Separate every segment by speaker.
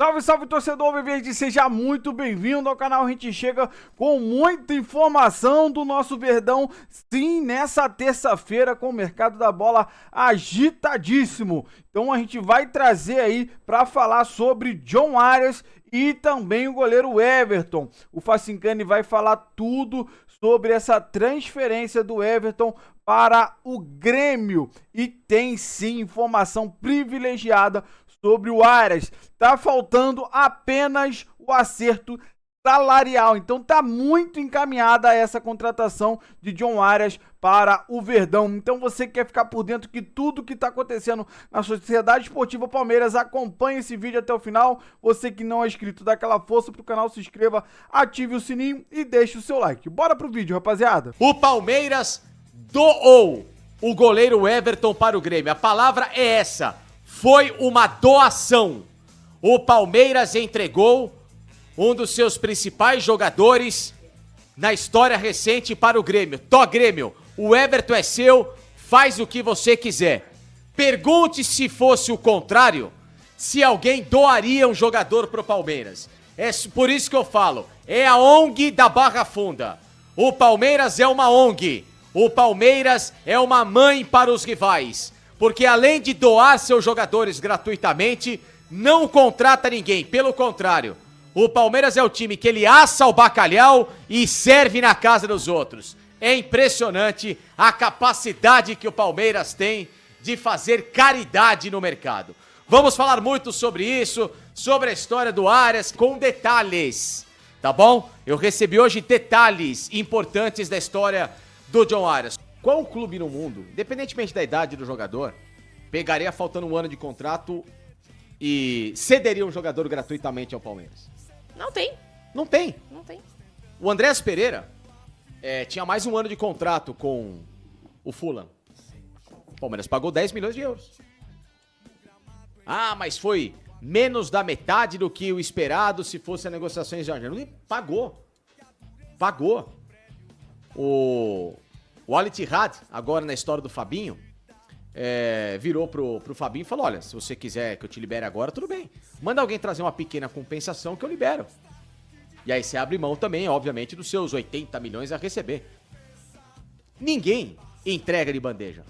Speaker 1: Salve, salve, torcedor Alviverde, seja muito bem-vindo ao canal. A gente chega com muita informação do nosso Verdão, sim, nessa terça-feira com o mercado da bola agitadíssimo. Então a gente vai trazer aí para falar sobre John Arias e também o goleiro Everton. O Facincani vai falar tudo sobre essa transferência do Everton para o Grêmio. E tem sim informação privilegiada sobre o Arias. Tá faltando apenas o acerto salarial. Então tá muito encaminhada essa contratação de John Arias para o Verdão. Então você quer ficar por dentro de tudo que tá acontecendo na Sociedade Esportiva Palmeiras, acompanhe esse vídeo até o final. Você que não é inscrito, dá aquela força pro canal, se inscreva, ative o sininho e deixe o seu like. Bora pro vídeo, rapaziada.
Speaker 2: O Palmeiras doou o goleiro Everton para o Grêmio. A palavra é essa. Foi uma doação. O Palmeiras entregou um dos seus principais jogadores na história recente para o Grêmio. Tó, Grêmio, o Everton é seu, faz o que você quiser. Pergunte se fosse o contrário, se alguém doaria um jogador pro Palmeiras. É por isso que eu falo, é a ONG da Barra Funda. O Palmeiras é uma ONG. O Palmeiras é uma mãe para os rivais. Porque além de doar seus jogadores gratuitamente, não contrata ninguém. Pelo contrário, o Palmeiras é o time que ele assa o bacalhau e serve na casa dos outros. É impressionante a capacidade que o Palmeiras tem de fazer caridade no mercado. Vamos falar muito sobre isso, sobre a história do Arias, com detalhes, tá bom? Eu recebi hoje detalhes importantes da história do John Arias. Qual clube no mundo, independentemente da idade do jogador, pegaria faltando um ano de contrato e cederia um jogador gratuitamente ao Palmeiras?
Speaker 3: Não tem.
Speaker 2: Não tem.
Speaker 3: Não tem.
Speaker 2: O Andrés Pereira tinha mais um ano de contrato com o Fulham. O Palmeiras pagou 10 milhões de euros. Ah, mas foi menos da metade do que o esperado se fosse a negociações de janeiro. Pagou. Pagou. O Al Ittihad, agora na história do Fabinho, virou pro Fabinho e falou, olha, se você quiser que eu te libere agora, tudo bem. Manda alguém trazer uma pequena compensação que eu libero. E aí você abre mão também, obviamente, dos seus 80 milhões a receber. Ninguém entrega de bandeja,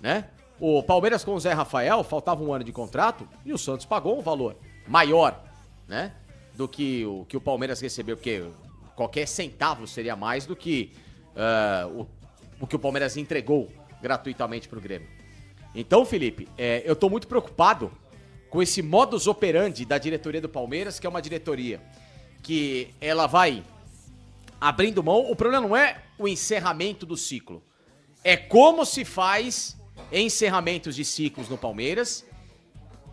Speaker 2: né? O Palmeiras com o Zé Rafael, faltava um ano de contrato e o Santos pagou um valor maior, né? Do que o Palmeiras recebeu, porque qualquer centavo seria mais do que o que o Palmeiras entregou gratuitamente pro Grêmio. Então, Felipe, eu tô muito preocupado com esse modus operandi da diretoria do Palmeiras, que é uma diretoria que ela vai abrindo mão. O problema não é o encerramento do ciclo, é como se faz encerramentos de ciclos no Palmeiras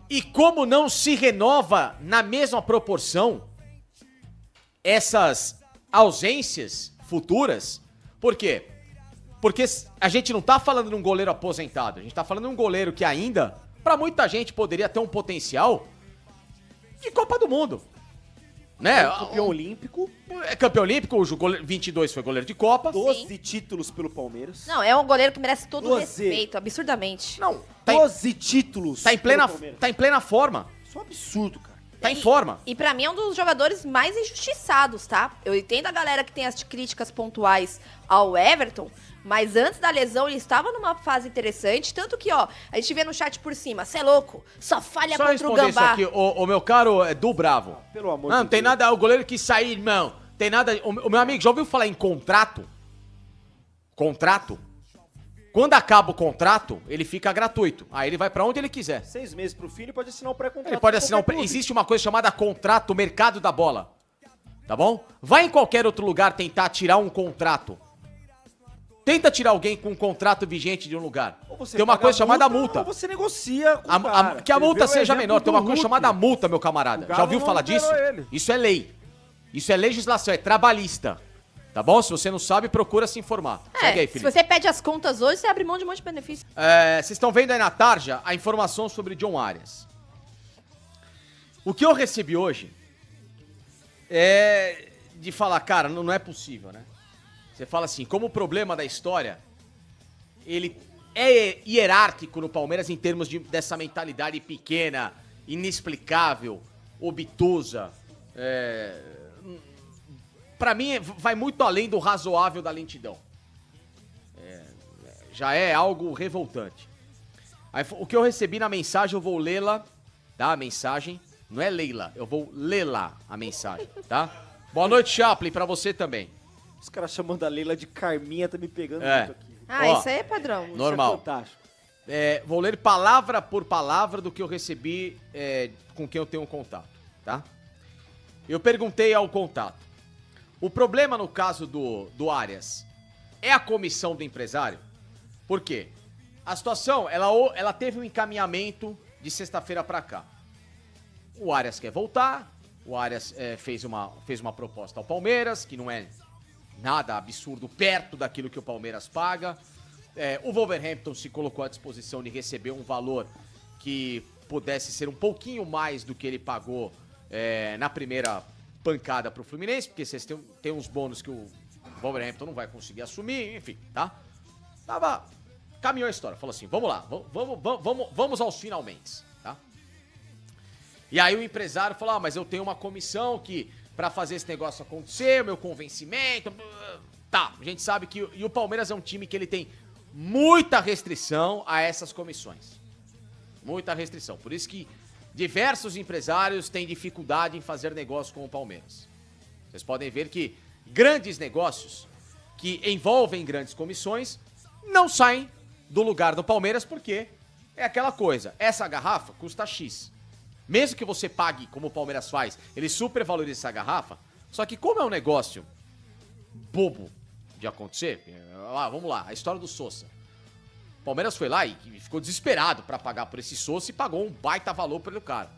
Speaker 2: e como não se renova na mesma proporção essas ausências futuras. Por quê? Porque a gente não tá falando de um goleiro aposentado, a gente tá falando de um goleiro que ainda, pra muita gente, poderia ter um potencial de Copa do Mundo. Né?
Speaker 4: Campeão olímpico.
Speaker 2: É campeão olímpico, o 22 foi goleiro de Copa.
Speaker 4: 12 títulos pelo Palmeiras.
Speaker 3: Não, é um goleiro que merece todo o
Speaker 4: 12.
Speaker 3: respeito, absurdamente.
Speaker 2: Não,
Speaker 4: 12 títulos
Speaker 2: tá em plena forma.
Speaker 4: Isso é um absurdo, cara.
Speaker 2: Tá em forma.
Speaker 3: E pra mim é um dos jogadores mais injustiçados, tá? Eu entendo a galera que tem as críticas pontuais ao Everton, mas antes da lesão ele estava numa fase interessante, tanto que, ó, a gente vê no chat por cima, cê é louco, só falha
Speaker 2: Só
Speaker 3: contra o
Speaker 2: responder isso
Speaker 3: Gambá.
Speaker 2: aqui, o meu caro Du Bravo.
Speaker 4: Pelo amor
Speaker 2: Não,
Speaker 4: de
Speaker 2: não tem
Speaker 4: Deus.
Speaker 2: nada, o goleiro que sair, irmão, tem nada... O meu amigo, já ouviu falar em contrato? Contrato? Quando acaba o contrato, ele fica gratuito. Aí ele vai pra onde ele quiser.
Speaker 4: 6 meses pro filho, pode assinar um pré-contrato.
Speaker 2: Ele pode
Speaker 4: com
Speaker 2: assinar
Speaker 4: qualquer clube.
Speaker 2: Existe uma coisa chamada contrato mercado da bola. Tá bom? Vai em qualquer outro lugar tentar tirar um contrato. Tenta tirar alguém com um contrato vigente de um lugar.
Speaker 4: Ou você
Speaker 2: Tem uma
Speaker 4: paga
Speaker 2: coisa chamada
Speaker 4: multa,
Speaker 2: multa.
Speaker 4: Ou você negocia com o cara.
Speaker 2: Que a
Speaker 4: Você
Speaker 2: multa
Speaker 4: vê o
Speaker 2: seja
Speaker 4: exemplo
Speaker 2: menor. Tem
Speaker 4: do
Speaker 2: uma coisa
Speaker 4: Hulk.
Speaker 2: chamada multa, meu camarada.
Speaker 1: O Galo
Speaker 2: Já ouviu
Speaker 1: não
Speaker 2: falar
Speaker 1: liberou
Speaker 2: disso?
Speaker 1: ele.
Speaker 2: Isso é lei. Isso é legislação, é trabalhista. Tá bom? Se você não sabe, procura se informar. Segue aí,
Speaker 3: Se
Speaker 2: Felipe.
Speaker 3: você pede as contas hoje, você abre mão de um monte de benefício.
Speaker 2: Vocês estão vendo aí na tarja a informação sobre John Arias. O que eu recebi hoje é de falar, cara, não é possível, né? Você fala assim, como o problema da história, ele é hierárquico no Palmeiras em termos dessa mentalidade pequena, inexplicável, obtusa. Pra mim, vai muito além do razoável da lentidão. Já é algo revoltante. Aí, o que eu recebi na mensagem, eu vou lê-la, tá? A mensagem, não é Leila, eu vou lê-la a mensagem, tá? Boa noite, Chaplin, pra você também.
Speaker 4: Os caras chamando a Leila de Carminha, tá me pegando muito aqui.
Speaker 2: Ó,
Speaker 3: Isso aí é padrão.
Speaker 2: Normal.
Speaker 4: Isso é fantástico.
Speaker 2: Vou ler palavra por palavra do que eu recebi com quem eu tenho contato, tá? Eu perguntei ao contato. O problema no caso do Arias é a comissão do empresário? Por quê? A situação, ela teve um encaminhamento de sexta-feira pra cá. O Arias quer voltar, o Arias fez uma proposta ao Palmeiras, que não é nada absurdo perto daquilo que o Palmeiras paga. O Wolverhampton se colocou à disposição de receber um valor que pudesse ser um pouquinho mais do que ele pagou na primeira pancada pro Fluminense, porque vocês têm uns bônus que o Wolverhampton não vai conseguir assumir, enfim, tá? Caminhou a história, falou assim, vamos lá, vamos aos finalmente, tá? E aí o empresário falou, mas eu tenho uma comissão que, pra fazer esse negócio acontecer, meu convencimento... Tá, a gente sabe que o Palmeiras é um time que ele tem muita restrição a essas comissões. Muita restrição. Por isso que diversos empresários têm dificuldade em fazer negócio com o Palmeiras. Vocês podem ver que grandes negócios que envolvem grandes comissões não saem do lugar do Palmeiras porque é aquela coisa. Essa garrafa custa X. Mesmo que você pague, como o Palmeiras faz, ele supervaloriza essa garrafa. Só que como é um negócio bobo de acontecer, vamos lá, a história do Sousa. O Palmeiras foi lá e ficou desesperado pra pagar por esse Sousa e pagou um baita valor pelo cara.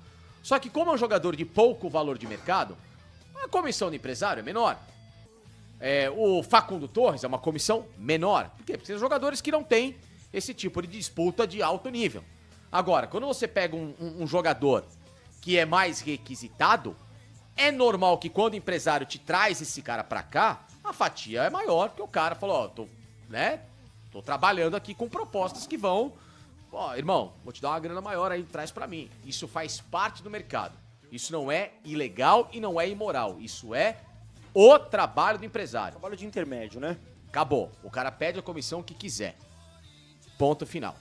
Speaker 2: Só que como é um jogador de pouco valor de mercado, a comissão do empresário é menor. O Facundo Torres é uma comissão menor. Por quê? Porque são jogadores que não têm esse tipo de disputa de alto nível. Agora, quando você pega um jogador que é mais requisitado, é normal que quando o empresário te traz esse cara pra cá, a fatia é maior, porque o cara falou, tô trabalhando aqui com propostas que vão... irmão, vou te dar uma grana maior aí, traz pra mim. Isso faz parte do mercado. Isso não é ilegal e não é imoral. Isso é o trabalho do empresário.
Speaker 4: Trabalho de intermédio, né?
Speaker 2: Acabou. O cara pede a comissão que quiser. Ponto final.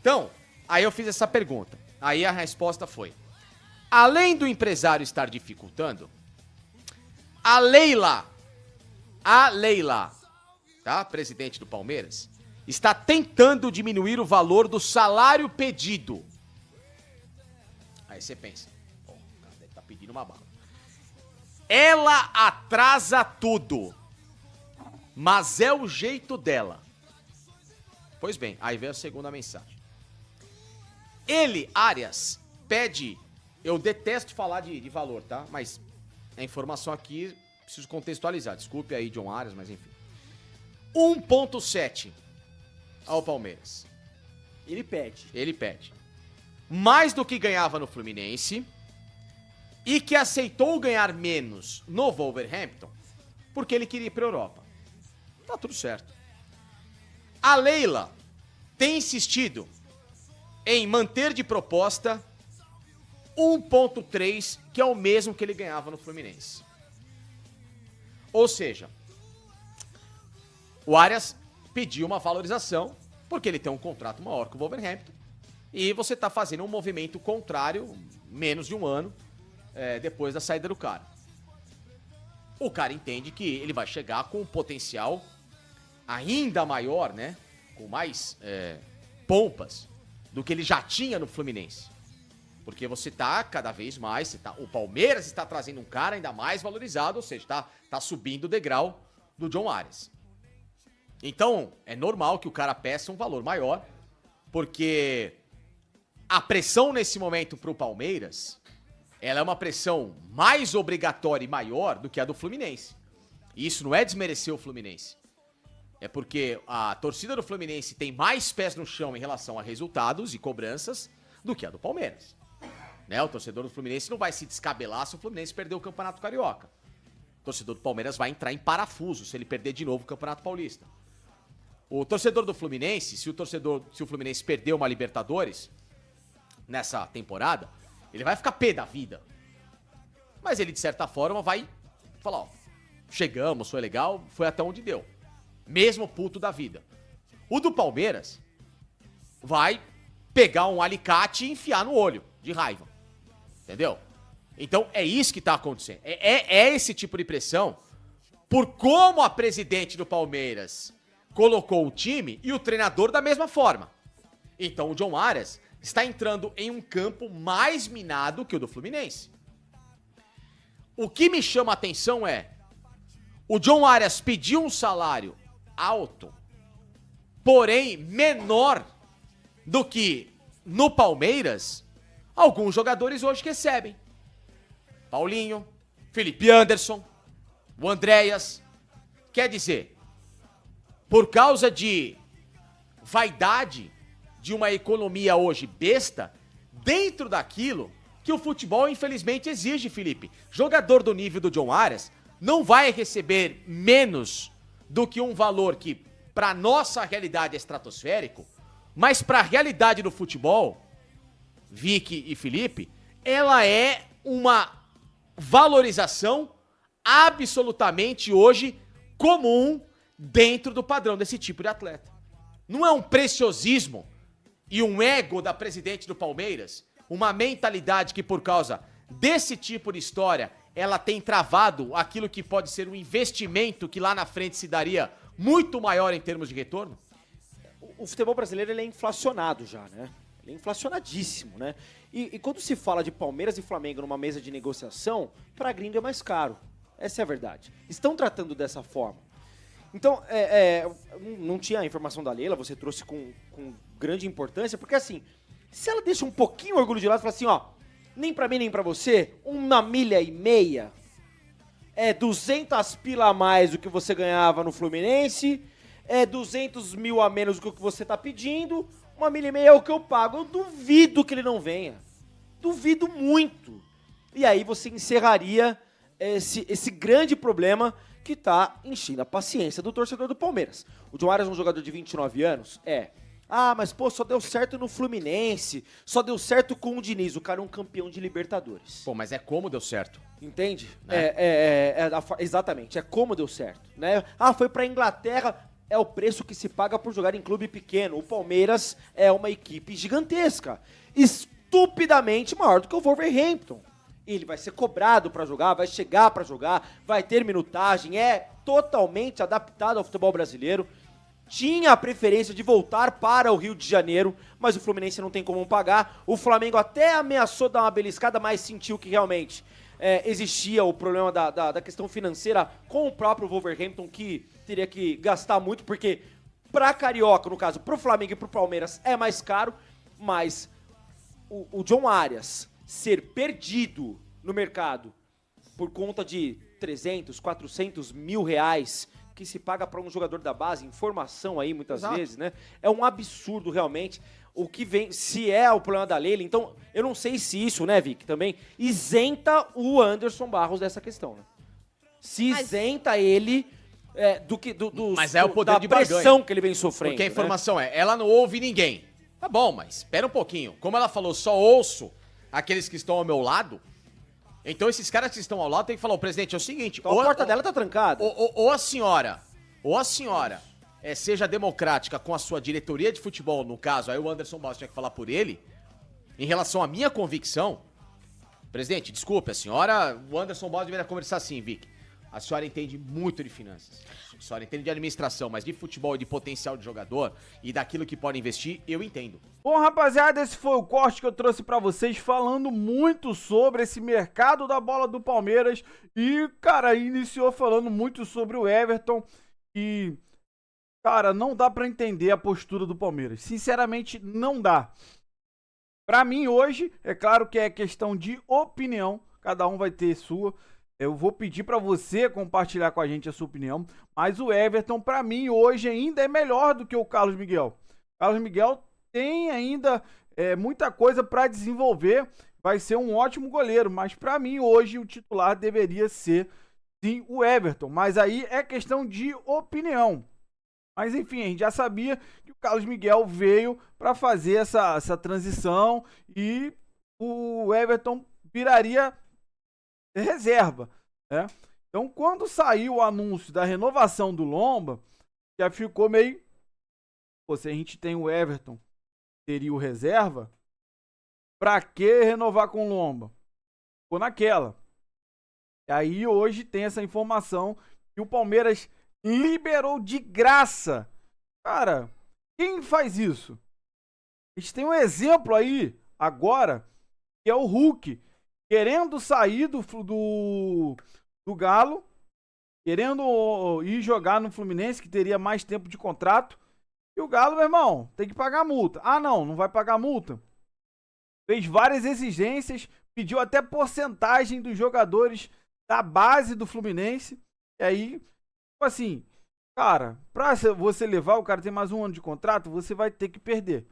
Speaker 2: Então, aí eu fiz essa pergunta. Aí a resposta foi: além do empresário estar dificultando, a Leila, tá? Presidente do Palmeiras, está tentando diminuir o valor do salário pedido. Aí você pensa, o cara deve estar pedindo uma bala. Ela atrasa tudo, mas é o jeito dela. Pois bem, aí vem a segunda mensagem. Ele, Arias, pede... Eu detesto falar de valor, tá? Mas a informação aqui, preciso contextualizar. Desculpe aí, John Arias, mas enfim. 1,7 ao Palmeiras.
Speaker 4: Ele pede.
Speaker 2: Mais do que ganhava no Fluminense e que aceitou ganhar menos no Wolverhampton porque ele queria ir pra Europa. Tá tudo certo. A Leila tem insistido em manter de proposta 1,3, que é o mesmo que ele ganhava no Fluminense. Ou seja, o Arias pediu uma valorização porque ele tem um contrato maior que o Wolverhampton e você tá fazendo um movimento contrário menos de um ano depois da saída do cara. O cara entende que ele vai chegar com um potencial ainda maior, né? Com mais pompas do que ele já tinha no Fluminense. Porque você tá cada vez mais, o Palmeiras está trazendo um cara ainda mais valorizado, ou seja, tá subindo o degrau do John Arias. Então, é normal que o cara peça um valor maior, porque a pressão nesse momento pro Palmeiras, ela é uma pressão mais obrigatória e maior do que a do Fluminense. E isso não é desmerecer o Fluminense. É porque a torcida do Fluminense tem mais pés no chão em relação a resultados e cobranças do que a do Palmeiras. Né? O torcedor do Fluminense não vai se descabelar se o Fluminense perder o Campeonato Carioca. O torcedor do Palmeiras vai entrar em parafuso se ele perder de novo o Campeonato Paulista. O torcedor do Fluminense, se o Fluminense perder uma Libertadores nessa temporada, Ele vai ficar pé da vida. Mas ele, de certa forma, vai falar, ó, chegamos, foi legal, foi até onde deu. Mesmo puto da vida. O do Palmeiras vai pegar um alicate e enfiar no olho, de raiva. Entendeu? Então, é isso que tá acontecendo. É esse tipo de pressão por como a presidente do Palmeiras colocou o time e o treinador da mesma forma. Então, o John Arias está entrando em um campo mais minado que o do Fluminense. O que me chama a atenção é, o John Arias pediu um salário alto, porém menor do que no Palmeiras alguns jogadores hoje recebem. Paulinho, Felipe Anderson, o Andréas. Quer dizer, por causa de vaidade de uma economia hoje besta, dentro daquilo que o futebol infelizmente exige, Felipe. Jogador do nível do John Arias não vai receber menos do que um valor que, para nossa realidade, é estratosférico, mas para a realidade do futebol, Vicky e Felipe, ela é uma valorização absolutamente hoje comum dentro do padrão desse tipo de atleta. Não é um preciosismo e um ego da presidente do Palmeiras, uma mentalidade que por causa desse tipo de história, ela tem travado aquilo que pode ser um investimento que lá na frente se daria muito maior em termos de retorno?
Speaker 4: O futebol brasileiro ele é inflacionado já, né? Ele é inflacionadíssimo, né? E quando se fala de Palmeiras e Flamengo numa mesa de negociação, pra gringo é mais caro. Essa é a verdade. Estão tratando dessa forma. Então, não tinha a informação da Leila, você trouxe com grande importância, porque assim, se ela deixa um pouquinho o orgulho de lado e fala assim, ó, nem pra mim nem pra você, 1,5 milha é 200 pila a mais do que você ganhava no Fluminense, é 200 mil a menos do que você tá pedindo, 1,5 milha é o que eu pago. Eu duvido que ele não venha. Duvido muito. E aí você encerraria esse grande problema que tá enchendo a paciência do torcedor do Palmeiras. O John Arias é um jogador de 29 anos? Ah, mas pô, só deu certo no Fluminense, só deu certo com o Diniz. O cara é um campeão de Libertadores.
Speaker 2: Pô, mas é como deu certo.
Speaker 4: Entende?
Speaker 2: Né?
Speaker 4: Exatamente, é como deu certo. Né? Ah, foi pra Inglaterra, é o preço que se paga por jogar em clube pequeno. O Palmeiras é uma equipe gigantesca, estupidamente maior do que o Wolverhampton. Ele vai ser cobrado pra jogar, vai chegar pra jogar, vai ter minutagem, é totalmente adaptado ao futebol brasileiro. Tinha a preferência de voltar para o Rio de Janeiro, mas o Fluminense não tem como pagar. O Flamengo até ameaçou dar uma beliscada, mas sentiu que realmente existia o problema da questão financeira com o próprio Wolverhampton, que teria que gastar muito, porque pra Carioca, no caso, pro Flamengo e pro Palmeiras é mais caro, mas o John Arias ser perdido no mercado por conta de 300, 400 mil reais que se paga para um jogador da base, informação aí muitas vezes, né? É um absurdo realmente. O que vem, se é o problema da Leila, então eu não sei se isso, né, Vic, também isenta o Anderson Barros dessa questão, né? Se isenta ele
Speaker 2: mas é o poder
Speaker 4: da
Speaker 2: de
Speaker 4: pressão
Speaker 2: barganha
Speaker 4: que ele vem sofrendo.
Speaker 2: Porque a informação ela não ouve ninguém. Tá bom, mas espera um pouquinho. Como ela falou, só ouço aqueles que estão ao meu lado. Então esses caras que estão ao lado tem que falar, presidente, é o seguinte...
Speaker 4: Então a porta dela tá trancada.
Speaker 2: Ou a senhora seja democrática com a sua diretoria de futebol, no caso, aí o Anderson Barros tinha que falar por ele, em relação à minha convicção, presidente, desculpe, o Anderson Barros deveria conversar assim, Vic. A senhora entende muito de finanças, a senhora entende de administração, mas de futebol e de potencial de jogador e daquilo que pode investir, eu entendo.
Speaker 1: Bom, rapaziada, esse foi o corte que eu trouxe pra vocês, falando muito sobre esse mercado da bola do Palmeiras. E, cara, iniciou falando muito sobre o Everton. E, cara, não dá pra entender a postura do Palmeiras. Sinceramente, não dá. Pra mim, hoje, é claro que é questão de opinião. Cada um vai ter sua. Eu vou pedir pra você compartilhar com a gente a sua opinião. Mas o Everton, pra mim, hoje ainda é melhor do que o Carlos Miguel. O Carlos Miguel tem ainda muita coisa para desenvolver, vai ser um ótimo goleiro, mas para mim hoje o titular deveria ser sim o Everton, mas aí é questão de opinião. Mas enfim, a gente já sabia que o Carlos Miguel veio para fazer essa transição e o Everton viraria reserva, né? Então, quando saiu o anúncio da renovação do Lomba, já ficou meio... Pô, se a gente tem o Everton, teria o reserva, pra que renovar com o Lomba? Ficou naquela. E aí, hoje, tem essa informação que o Palmeiras liberou de graça. Cara, quem faz isso? A gente tem um exemplo aí, agora, que é o Hulk, querendo sair do Galo, querendo ir jogar no Fluminense, que teria mais tempo de contrato. E o Galo, meu irmão, tem que pagar multa. Ah, não vai pagar multa. Fez várias exigências, pediu até porcentagem dos jogadores da base do Fluminense. E aí, tipo assim, cara, pra você levar, o cara tem mais um ano de contrato, você vai ter que perder.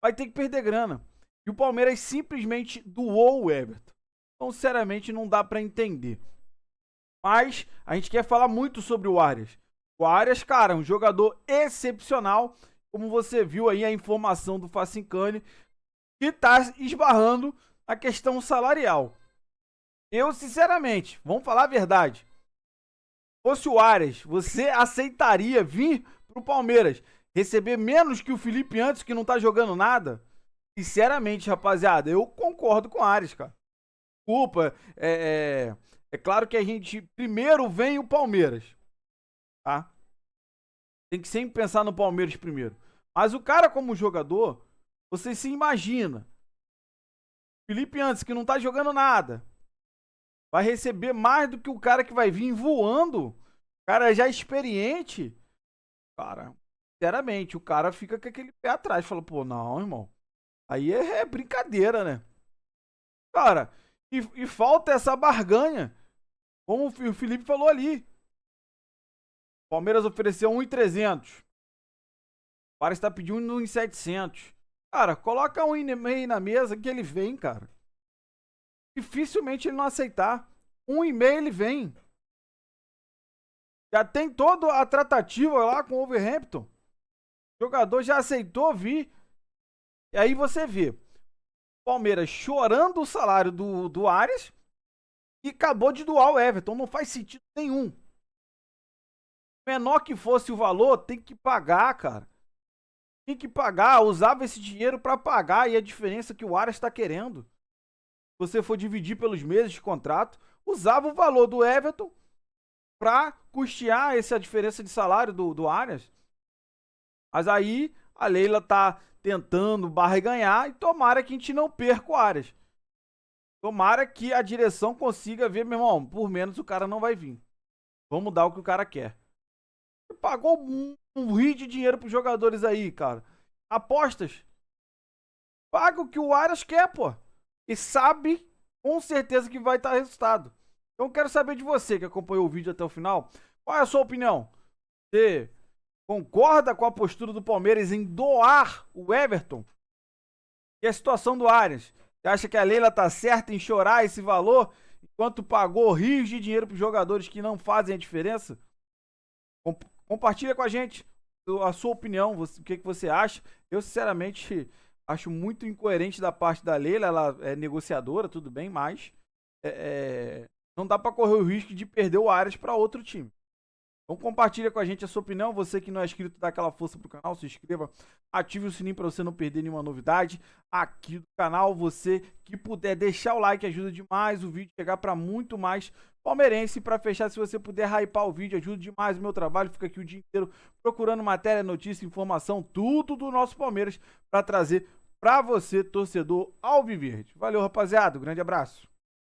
Speaker 1: Vai ter que perder grana. E o Palmeiras simplesmente doou o Everton. Então, sinceramente, não dá pra entender. Mas a gente quer falar muito sobre o Arias. O Arias, cara, um jogador excepcional. Como você viu aí a informação do Facincani, que tá esbarrando a questão salarial. Eu, sinceramente, vamos falar a verdade. Se fosse o Arias, você aceitaria vir pro Palmeiras receber menos que o Felipe antes, que não tá jogando nada? Sinceramente, rapaziada, eu concordo com o Arias, cara. Desculpa, é claro que a gente primeiro vem o Palmeiras, tá? Tem que sempre pensar no Palmeiras primeiro. Mas o cara como jogador, você se imagina. Felipe antes, que não tá jogando nada, vai receber mais do que o cara que vai vir voando. O cara já experiente. Cara, sinceramente, o cara fica com aquele pé atrás. Fala, pô, não, irmão. Aí é brincadeira, né? Cara, e falta essa barganha. Como o Felipe falou ali. O Palmeiras ofereceu 1.300. O Palmeiras está pedindo 1.700. Cara, coloca 1,5 na mesa que ele vem, cara. Dificilmente ele não aceitar. 1,5 ele vem. Já tem toda a tratativa lá com o Wolverhampton. O jogador já aceitou vir. E aí você vê. Palmeiras chorando o salário do Arias e acabou de doar o Everton. Não faz sentido nenhum. Menor que fosse o valor, tem que pagar, cara. Tem que pagar. Usava esse dinheiro para pagar. E a diferença que o Arias está querendo. Se você for dividir pelos meses de contrato, usava o valor do Everton para custear essa diferença de salário do Arias. Mas aí a Leila tá tentando barganhar e tomara que a gente não perca o Arias. Tomara que a direção consiga ver, meu irmão, por menos o cara não vai vir. Vamos dar o que o cara quer. Pagou um rio de dinheiro pros jogadores aí, cara. Apostas. Paga o que o Arias quer, pô. E sabe com certeza que vai estar resultado. Então eu quero saber de você que acompanhou o vídeo até o final. Qual é a sua opinião? Você concorda com a postura do Palmeiras em doar o Everton? E a situação do Arias? Você acha que a Leila tá certa em chorar esse valor enquanto pagou rios de dinheiro para os jogadores que não fazem a diferença? Compartilha com a gente a sua opinião, o que você acha. Eu, sinceramente, acho muito incoerente da parte da Leila. Ela é negociadora, tudo bem, mas não dá para correr o risco de perder o Arias para outro time. Então compartilha com a gente a sua opinião. Você que não é inscrito, dá aquela força pro canal, se inscreva, ative o sininho para você não perder nenhuma novidade aqui do canal. Você que puder deixar o like, ajuda demais o vídeo chegar para muito mais palmeirense. Para fechar, se você puder hypar o vídeo, ajuda demais o meu trabalho. Fica aqui o dia inteiro procurando matéria, notícia, informação, tudo do nosso Palmeiras para trazer para você, torcedor alviverde. Valeu, rapaziada, um grande abraço.